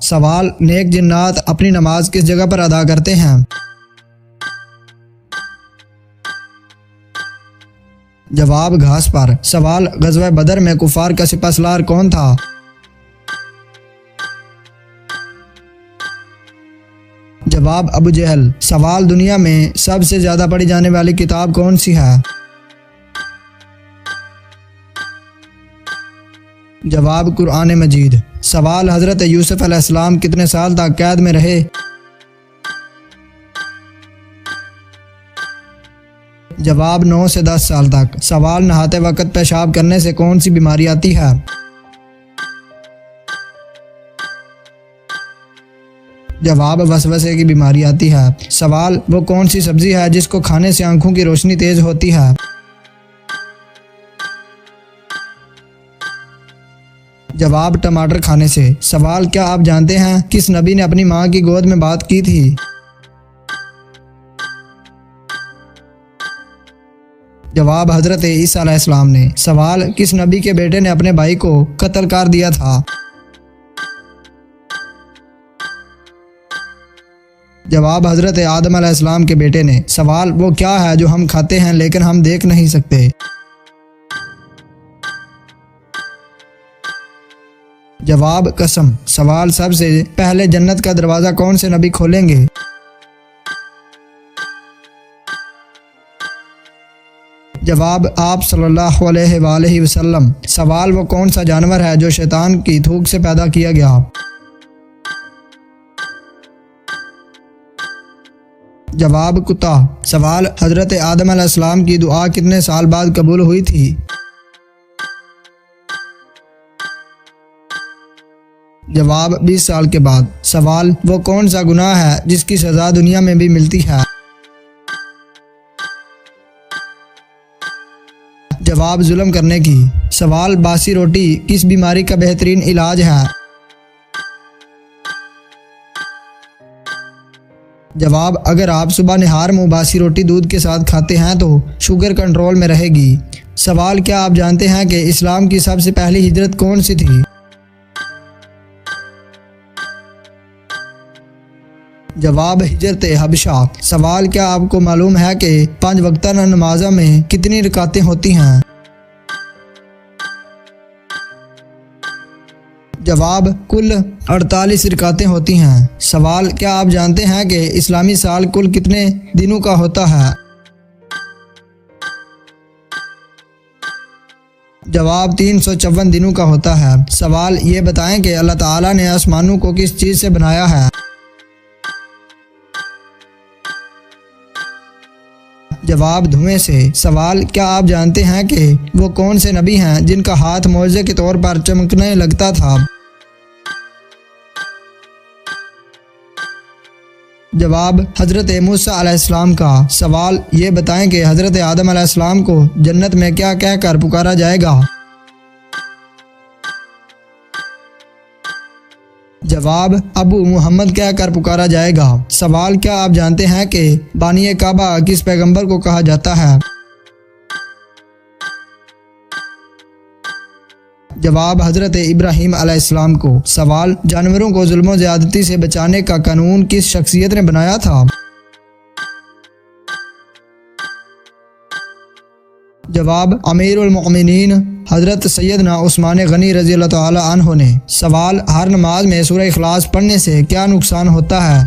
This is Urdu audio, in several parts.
سوال نیک جنات اپنی نماز کس جگہ پر ادا کرتے ہیں؟ جواب گھاس پر۔ سوال غزوہ بدر میں کفار کا سپہ سالار کون تھا؟ جواب ابو جہل۔ سوال دنیا میں سب سے زیادہ پڑھی جانے والی کتاب کون سی ہے؟ جواب قرآن مجید۔ سوال حضرت یوسف علیہ السلام کتنے سال تک قید میں رہے؟ جواب 9 سے 10 سال تک۔ سوال نہاتے وقت پیشاب کرنے سے کون سی بیماری آتی ہے؟ جواب وسوسے کی بیماری آتی ہے۔ سوال وہ کون سی سبزی ہے جس کو کھانے سے آنکھوں کی روشنی تیز ہوتی ہے؟ جواب ٹماٹر کھانے سے۔ سوال کیا آپ جانتے ہیں کس نبی نے اپنی ماں کی گود میں بات کی تھی؟ جواب حضرت عیسیٰ علیہ السلام نے۔ سوال کس نبی کے بیٹے نے اپنے بھائی کو قتل کر دیا تھا؟ جواب حضرت آدم علیہ السلام کے بیٹے نے۔ سوال وہ کیا ہے جو ہم کھاتے ہیں لیکن ہم دیکھ نہیں سکتے؟ جواب قسم۔ سوال سب سے پہلے جنت کا دروازہ کون سے نبی کھولیں گے؟ جواب آپ صلی اللہ علیہ وآلہ وسلم۔ سوال وہ کون سا جانور ہے جو شیطان کی تھوک سے پیدا کیا گیا؟ جواب کتا۔ سوال حضرت آدم علیہ السلام کی دعا کتنے سال بعد قبول ہوئی تھی؟ جواب 20 سال کے بعد۔ سوال وہ کون سا گناہ ہے جس کی سزا دنیا میں بھی ملتی ہے؟ جواب ظلم کرنے کی۔ سوال باسی روٹی کس بیماری کا بہترین علاج ہے؟ جواب اگر آپ صبح نہار منہ باسی روٹی دودھ کے ساتھ کھاتے ہیں تو شوگر کنٹرول میں رہے گی۔ سوال کیا آپ جانتے ہیں کہ اسلام کی سب سے پہلی ہجرت کون سی تھی؟ جواب ہجرت حبشہ۔ سوال کیا آپ کو معلوم ہے کہ 5 وقتہ نمازوں میں کتنی رکعتیں ہوتی ہیں؟ جواب کل 48 رکعتیں ہوتی ہیں۔ سوال کیا آپ جانتے ہیں کہ اسلامی سال کل کتنے دنوں کا ہوتا ہے؟ جواب 354 دنوں کا ہوتا ہے۔ سوال یہ بتائیں کہ اللہ تعالیٰ نے آسمانوں کو کس چیز سے بنایا ہے؟ جواب دھوئیں سے۔ سوال کیا آپ جانتے ہیں کہ وہ کون سے نبی ہیں جن کا ہاتھ معجزے کے طور پر چمکنے لگتا تھا؟ جواب حضرت موسیٰ علیہ السلام کا۔ سوال یہ بتائیں کہ حضرت آدم علیہ السلام کو جنت میں کیا کہہ کر پکارا جائے گا؟ جواب ابو محمد کہہ کر پکارا جائے گا۔ سوال کیا آپ جانتے ہیں کہ بانی کعبہ کس پیغمبر کو کہا جاتا ہے؟ جواب حضرت ابراہیم علیہ السلام کو۔ سوال جانوروں کو ظلم و زیادتی سے بچانے کا قانون کس شخصیت نے بنایا تھا؟ جواب امیر المؤمنین حضرت سیدنا عثمان غنی رضی اللہ تعالی عنہ نے۔ سوال ہر نماز میں سورہ اخلاص پڑھنے سے کیا نقصان ہوتا ہے؟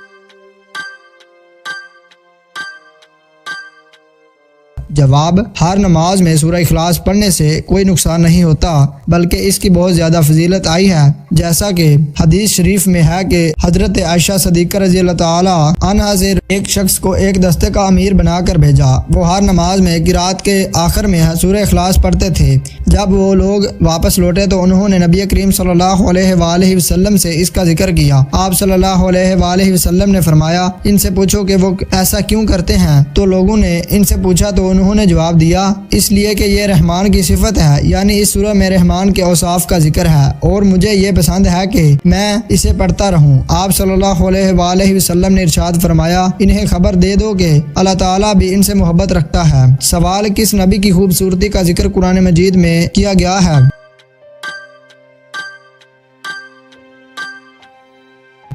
جواب ہر نماز میں سورہ اخلاص پڑھنے سے کوئی نقصان نہیں ہوتا بلکہ اس کی بہت زیادہ فضیلت آئی ہے، جیسا کہ حدیث شریف میں ہے کہ حضرت عائشہ صدیقہ رضی اللہ تعالی عنہا سے ایک شخص کو ایک دستے کا امیر بنا کر بھیجا۔ وہ ہر نماز میں قرات کے آخر میں سورہ اخلاص پڑھتے تھے۔ جب وہ لوگ واپس لوٹے تو انہوں نے نبی کریم صلی اللہ علیہ وآلہ وسلم سے اس کا ذکر کیا۔ آپ صلی اللہ علیہ وآلہ وسلم نے فرمایا ان سے پوچھو کہ وہ ایسا کیوں کرتے ہیں؟ تو لوگوں نے ان سے پوچھا تو انہوں نے جواب دیا اس لیے کہ یہ رحمان کی صفت ہے، یعنی اس سورہ میں رحمان کے اوصاف کا ذکر ہے اور مجھے یہ پسند ہے کہ میں اسے پڑھتا رہوں۔ آپ صلی اللہ علیہ وآلہ وسلم نے ارشاد فرمایا انہیں خبر دے دو کہ اللہ تعالیٰ بھی ان سے محبت رکھتا ہے۔ سوال کس نبی کی خوبصورتی کا ذکر قرآن مجید میں کیا گیا ہے؟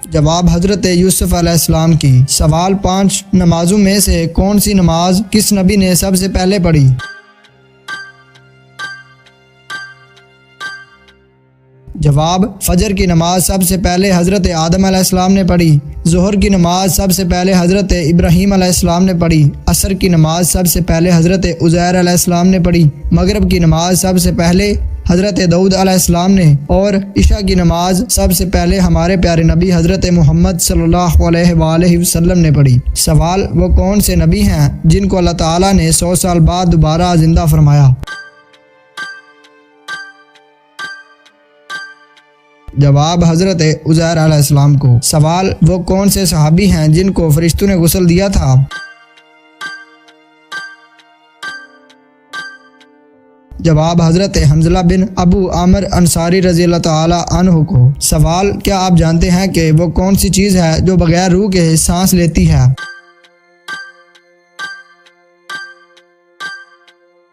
جواب حضرت یوسف علیہ السلام کی۔ سوال 5 نمازوں میں سے کون سی نماز کس نبی نے سب سے پہلے پڑھی؟ جواب فجر کی نماز سب سے پہلے حضرت آدم علیہ السلام نے پڑھی، ظہر کی نماز سب سے پہلے حضرت ابراہیم علیہ السلام نے پڑھی، عصر کی نماز سب سے پہلے حضرت عزیر علیہ السلام نے پڑھی، مغرب کی نماز سب سے پہلے حضرت داؤد علیہ السلام نے، اور عشاء کی نماز سب سے پہلے ہمارے پیارے نبی حضرت محمد صلی اللہ علیہ وآلہ وسلم نے پڑھی۔ سوال وہ کون سے نبی ہیں جن کو اللہ تعالیٰ نے 100 سال بعد دوبارہ زندہ فرمایا؟ جواب حضرت عزیر علیہ السلام کو۔ سوال وہ کون سے صحابی ہیں جن کو فرشتوں نے غسل دیا تھا؟ جواب حضرت حنظلہ بن ابو عامر انصاری رضی اللہ تعالی عنہ کو۔ سوال کیا آپ جانتے ہیں کہ وہ کون سی چیز ہے جو بغیر روح کے سانس لیتی ہے؟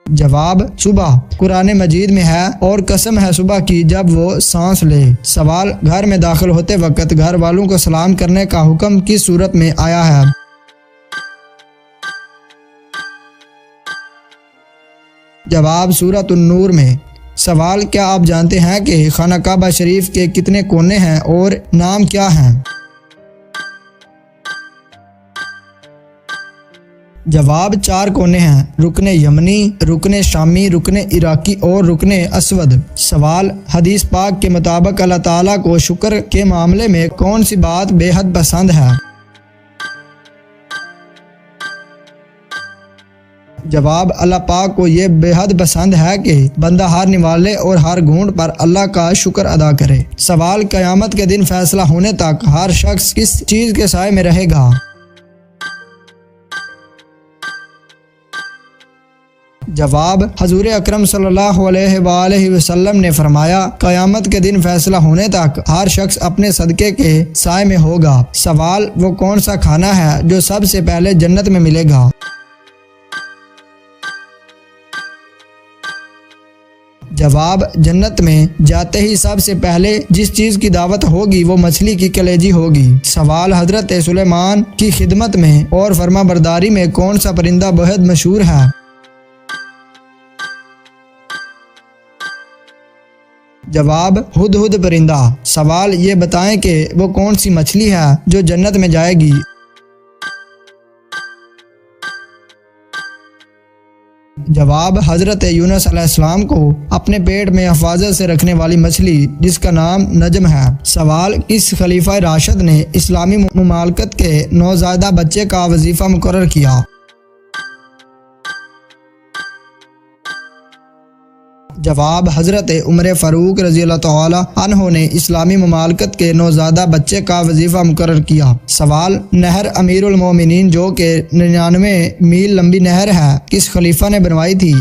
جواب صبح۔ قرآن مجید میں ہے اور قسم ہے صبح کی جب وہ سانس لے۔ سوال گھر میں داخل ہوتے وقت گھر والوں کو سلام کرنے کا حکم کس صورت میں آیا ہے؟ جواب سورۃ النور میں۔ سوال کیا آپ جانتے ہیں کہ خانہ کعبہ شریف کے کتنے کونے ہیں اور نام کیا ہیں؟ جواب 4 کونے ہیں، رکن یمنی، رکن شامی، رکن عراقی اور رکن اسود۔ سوال حدیث پاک کے مطابق اللہ تعالیٰ کو شکر کے معاملے میں کون سی بات بے حد پسند ہے؟ جواب اللہ پاک کو یہ بے حد پسند ہے کہ بندہ ہر نوالے اور ہر گھونٹ پر اللہ کا شکر ادا کرے۔ سوال قیامت کے دن فیصلہ ہونے تک ہر شخص کس چیز کے سائے میں رہے گا؟ جواب حضور اکرم صلی اللہ علیہ وآلہ وسلم نے فرمایا قیامت کے دن فیصلہ ہونے تک ہر شخص اپنے صدقے کے سائے میں ہوگا۔ سوال وہ کون سا کھانا ہے جو سب سے پہلے جنت میں ملے گا؟ جواب جنت میں جاتے ہی سب سے پہلے جس چیز کی دعوت ہوگی وہ مچھلی کی کلیجی ہوگی۔ سوال حضرت سلیمان کی خدمت میں اور فرما برداری میں کون سا پرندہ بہت مشہور ہے؟ جواب ہدہد پرندہ۔ سوال یہ بتائیں کہ وہ کون سی مچھلی ہے جو جنت میں جائے گی؟ جواب حضرت یونس علیہ السلام کو اپنے پیٹ میں حفاظت سے رکھنے والی مچھلی جس کا نام نجم ہے۔ سوال کس خلیفہ راشد نے اسلامی مملکت کے نوزائیدہ بچے کا وظیفہ مقرر کیا؟ جواب حضرت عمر فاروق رضی اللہ تعالی عنہ نے اسلامی مملکت کے نوزائیدہ بچے کا وظیفہ مقرر کیا۔ سوال نہر امیر المومنین جو کہ 99 میل لمبی نہر ہے کس خلیفہ نے بنوائی تھی؟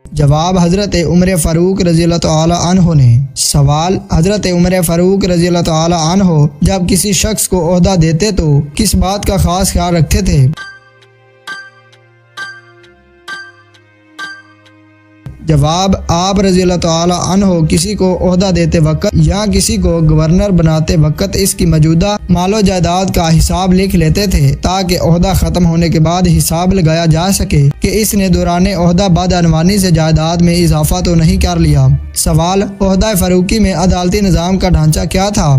جواب حضرت عمر فاروق رضی اللہ تعالی عنہ نے۔ سوال حضرت عمر فاروق رضی اللہ تعالی عنہ جب کسی شخص کو عہدہ دیتے تو کس بات کا خاص خیال رکھتے تھے؟ جواب آپ رضی اللہ تعالی عنہ کسی کو عہدہ دیتے وقت یا کسی کو گورنر بناتے وقت اس کی موجودہ مال و جائیداد کا حساب لکھ لیتے تھے تاکہ عہدہ ختم ہونے کے بعد حساب لگایا جا سکے کہ اس نے دوران عہدہ بدعنوانی سے جائیداد میں اضافہ تو نہیں کر لیا۔ سوال عہدہ فاروقی میں عدالتی نظام کا ڈھانچہ کیا تھا؟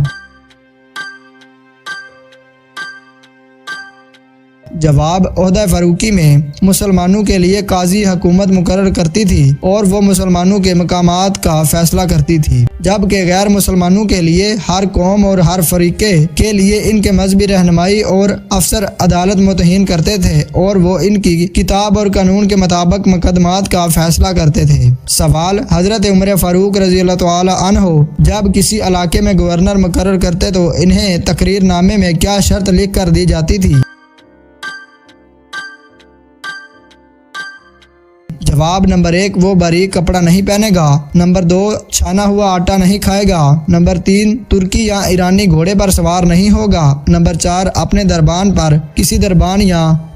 جواب عہدہ فاروقی میں مسلمانوں کے لیے قاضی حکومت مقرر کرتی تھی اور وہ مسلمانوں کے مقامات کا فیصلہ کرتی تھی، جبکہ غیر مسلمانوں کے لیے ہر قوم اور ہر فریقے کے لیے ان کے مذہبی رہنمائی اور افسر عدالت متعین کرتے تھے اور وہ ان کی کتاب اور قانون کے مطابق مقدمات کا فیصلہ کرتے تھے۔ سوال حضرت عمر فاروق رضی اللہ تعالی عنہ جب کسی علاقے میں گورنر مقرر کرتے تو انہیں تقریر نامے میں کیا شرط لکھ کر دی جاتی تھی؟ جواب نمبر 1 وہ باریک کپڑا نہیں پہنے گا، نمبر 2 چھانا ہوا آٹا نہیں کھائے گا، نمبر 3 ترکی یا ایرانی گھوڑے پر سوار نہیں ہوگا، نمبر 4 اپنے دربان پر کسی دربان یا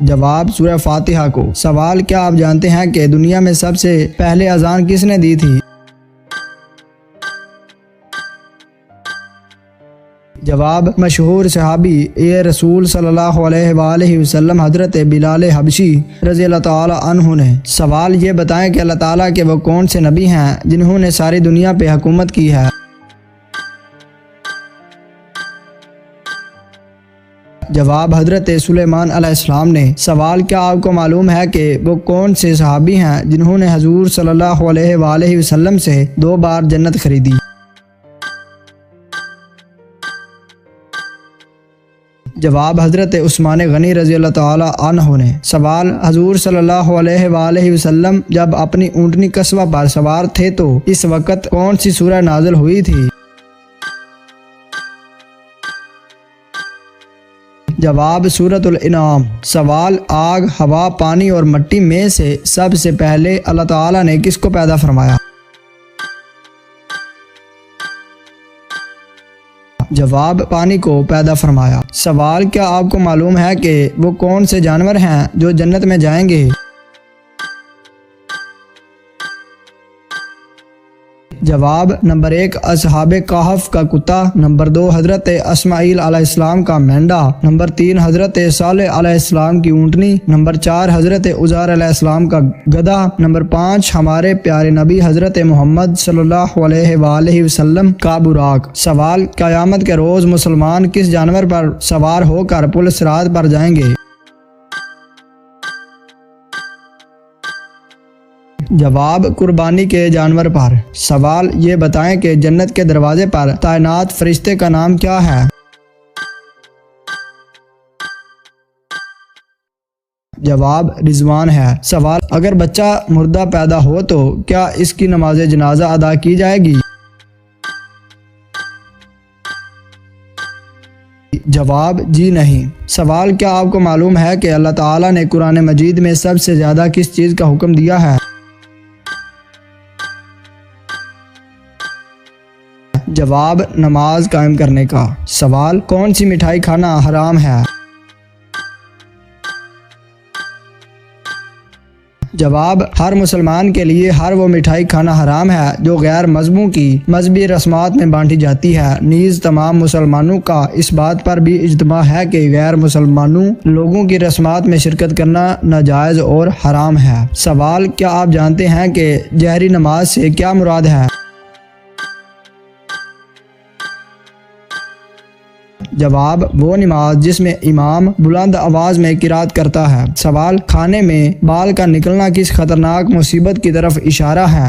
جواب سورہ فاتحہ کو۔ سوال کیا آپ جانتے ہیں کہ دنیا میں سب سے پہلے اذان کس نے دی تھی؟ جواب مشہور صحابی اے رسول صلی اللہ علیہ وآلہ وسلم حضرت بلال حبشی رضی اللہ تعالی عنہ نے۔ سوال یہ بتائیں کہ اللہ تعالیٰ کے وہ کون سے نبی ہیں جنہوں نے ساری دنیا پہ حکومت کی ہے؟ جواب حضرت سلیمان علیہ السلام نے۔ سوال کیا آپ کو معلوم ہے کہ وہ کون سے صحابی ہیں جنہوں نے حضور صلی اللہ علیہ وآلہ وسلم سے 2 بار جنت خریدی؟ جواب حضرت عثمان غنی رضی اللہ تعالی عنہ نے۔ سوال حضور صلی اللہ علیہ وآلہ وسلم جب اپنی اونٹنی قصبہ پر سوار تھے تو اس وقت کون سی سورہ نازل ہوئی تھی؟ جواب سورۃ الانعام۔ سوال آگ، ہوا، پانی اور مٹی میں سے سب سے پہلے اللہ تعالیٰ نے کس کو پیدا فرمایا؟ جواب پانی کو پیدا فرمایا۔ سوال کیا آپ کو معلوم ہے کہ وہ کون سے جانور ہیں جو جنت میں جائیں گے؟ جواب نمبر 1 اصحاب کہف کا کتا، نمبر 2 حضرت اسماعیل علیہ السلام کا مینڈا، نمبر 3 حضرت صالح علیہ السلام کی اونٹنی، نمبر 4 حضرت عزیر علیہ السلام کا گدھا، نمبر 5 ہمارے پیارے نبی حضرت محمد صلی اللہ علیہ وآلہ وسلم کا براق۔ سوال قیامت کے روز مسلمان کس جانور پر سوار ہو کر پل صراط پر جائیں گے؟ جواب قربانی کے جانور پر۔ سوال یہ بتائیں کہ جنت کے دروازے پر تعینات فرشتے کا نام کیا ہے؟ جواب رضوان ہے۔ سوال اگر بچہ مردہ پیدا ہو تو کیا اس کی نماز جنازہ ادا کی جائے گی؟ جواب جی نہیں۔ سوال کیا آپ کو معلوم ہے کہ اللہ تعالیٰ نے قرآن مجید میں سب سے زیادہ کس چیز کا حکم دیا ہے؟ جواب نماز قائم کرنے کا۔ سوال کون سی مٹھائی کھانا حرام ہے؟ جواب ہر مسلمان کے لیے ہر وہ مٹھائی کھانا حرام ہے جو غیر مذہبوں کی مذہبی رسمات میں بانٹی جاتی ہے۔ نیز تمام مسلمانوں کا اس بات پر بھی اجتماع ہے کہ غیر مسلمانوں لوگوں کی رسمات میں شرکت کرنا ناجائز اور حرام ہے۔ سوال کیا آپ جانتے ہیں کہ جہری نماز سے کیا مراد ہے؟ جواب وہ نماز جس میں امام بلند آواز میں قرات کرتا ہے۔ سوال کھانے میں بال کا نکلنا کس خطرناک مصیبت کی طرف اشارہ ہے؟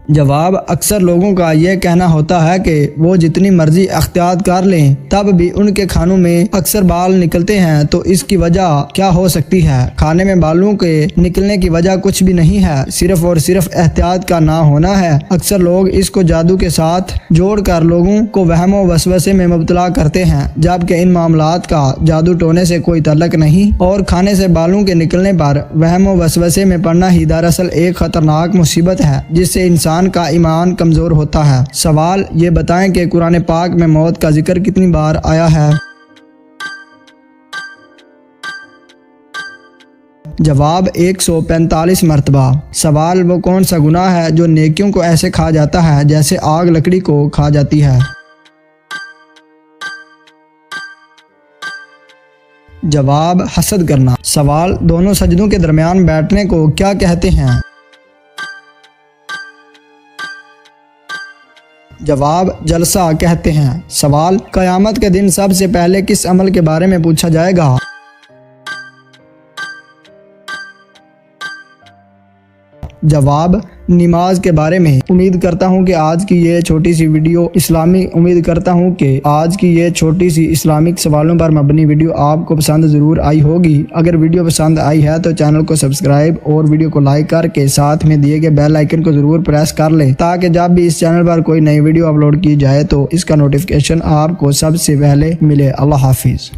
جواب اکثر لوگوں کا یہ کہنا ہوتا ہے کہ وہ جتنی مرضی احتیاط کر لیں تب بھی ان کے کھانوں میں اکثر بال نکلتے ہیں، تو اس کی وجہ کیا ہو سکتی ہے؟ کھانے میں بالوں کے نکلنے کی وجہ کچھ بھی نہیں ہے، صرف اور صرف احتیاط کا نہ ہونا ہے۔ اکثر لوگ اس کو جادو کے ساتھ جوڑ کر لوگوں کو وہم و وسوسے میں مبتلا کرتے ہیں، جبکہ ان معاملات کا جادو ٹونے سے کوئی تعلق نہیں، اور کھانے سے بالوں کے نکلنے پر وہم و وسوسے میں پڑنا ہی دراصل ایک خطرناک مصیبت ہے جس سے انسان کا ایمان کمزور ہوتا ہے۔ سوال یہ بتائیں کہ قرآن پاک میں موت کا ذکر کتنی بار آیا ہے؟ جواب 145 مرتبہ۔ سوال وہ کون سا گناہ ہے جو نیکیوں کو ایسے کھا جاتا ہے جیسے آگ لکڑی کو کھا جاتی ہے؟ جواب حسد کرنا۔ سوال دونوں سجدوں کے درمیان بیٹھنے کو کیا کہتے ہیں؟ جواب جلسہ کہتے ہیں۔ سوال قیامت کے دن سب سے پہلے کس عمل کے بارے میں پوچھا جائے گا؟ جواب نماز کے بارے میں۔ امید کرتا ہوں کہ آج کی یہ چھوٹی سی اسلامک سوالوں پر مبنی ویڈیو آپ کو پسند ضرور آئی ہوگی۔ اگر ویڈیو پسند آئی ہے تو چینل کو سبسکرائب اور ویڈیو کو لائک کر کے ساتھ میں دیے گئے بیل آئیکن کو ضرور پریس کر لیں تاکہ جب بھی اس چینل پر کوئی نئی ویڈیو اپلوڈ کی جائے تو اس کا نوٹیفیکیشن آپ کو سب سے پہلے ملے۔ اللہ حافظ۔